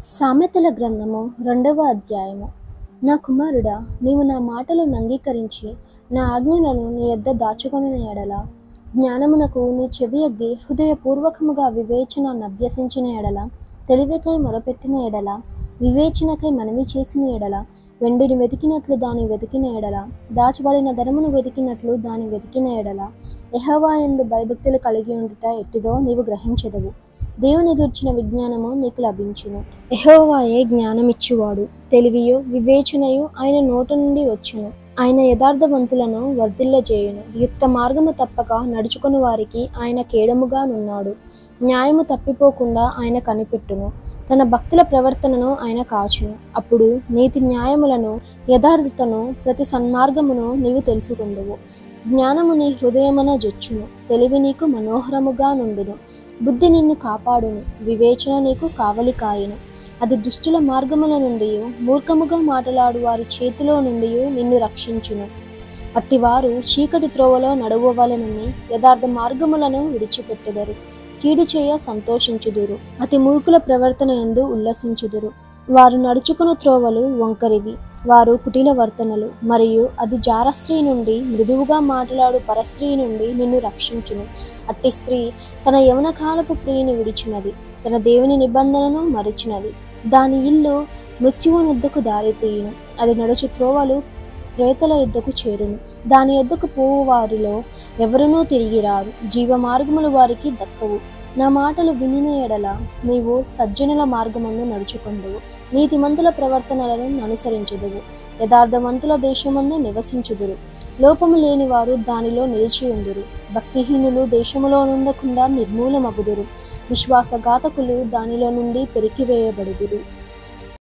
సామెతల గ్రంథము 2వ అధ్యాయము. నా కుమారుడా, నీవు నా మాటలను అంగీకరించి నా ఆజ్ఞలను నీ యొద్ద దాచుకొనిన ఎడల, జ్ఞానమునకు నీ చెవియొగ్గి హృదయపూర్వకముగా వివేచనను అభ్యసించిన ఎడల, తెలివికై మొరపెట్టిన ఎడల, వివేచనకై మనవి చేసిన ఎడల, వెండిని వెతికినట్లు దాని వెతికిన ఎడల, దాచబడిన ధనమును వెతికినట్లు దాని వెతికిన ఎడల, యెహోవా యందు భయభక్తులు కలిగి ఉండుట ఎట్టిదో నీవు గ్రహించెదవు. దేవుని గూర్చిన విజ్ఞానము నీకు లభించును. యెహోవాయే జ్ఞానమిచ్చువాడు, తెలివియు వివేచనయు ఆయన నోట నుండి వచ్చును. ఆయన యథార్థవంతులను వర్ధిల్లజేయును. యుక్త మార్గము తప్పక నడుచుకుని వారికి ఆయన కేడముగా నున్నాడు. న్యాయము తప్పిపోకుండా ఆయన కనిపెట్టును. తన భక్తుల ప్రవర్తనను ఆయన కాచును. అప్పుడు నీతి న్యాయములను, యథార్థతను, ప్రతి సన్మార్గమును నీవు తెలుసుకుందువు. జ్ఞానము నీ హృదయమున జొచ్చును. తెలివి నీకు మనోహరముగా నుండును. బుద్ధి నిన్ను కాపాడును. వివేచన నీకు కావలి కాయును. అది దుష్టుల మార్గముల నుండి, మూర్ఖముగా మాట్లాడు వారి చేతిలో నుండి నిన్ను రక్షించును. అట్టివారు చీకటి త్రోవలో నడువవలెనని యథార్థ మార్గములను విడిచిపెట్టెదరు. కీడు చేయ సంతోషించుదురు. అతి మూర్ఖుల ప్రవర్తన యందు ఉల్లసించుదురు. వారు నడుచుకున్న త్రోవలు వంకరివి. వారు కుటిల వర్తనలు మరియు అది జార స్త్రీ నుండి, మృదువుగా మాట్లాడు పరస్త్రీ నుండి నిన్ను రక్షించును. అట్టి స్త్రీ తన యవన కాలపు ప్రియుని విడిచినది, తన దేవుని నిబంధనను మరిచినది. దాని ఇల్లు మృత్యువునొద్దకు దారితీయును. అది నడుచు త్రోవలు ప్రేతల యుద్ధకు చేరును. దాని యొద్దకు పోవు వారిలో ఎవరునూ తిరిగి రారు. జీవ మార్గములు వారికి దక్కవు. నా మాటలు వినిన ఎడల నీవు సజ్జనుల మార్గమందు నడుచుకొందువు. నీతిమంతుల ప్రవర్తనలను అనుసరించుదువు. యథార్థవంతుల దేశమందు నివసించుదురు. లోపము లేని వారు దానిలో నిలిచియుందురు. భక్తిహీనులు దేశములో నుండకుండా నిర్మూలమగుదురు. విశ్వాసఘాతకులు దానిలో నుండి పెరికివేయబడుదురు.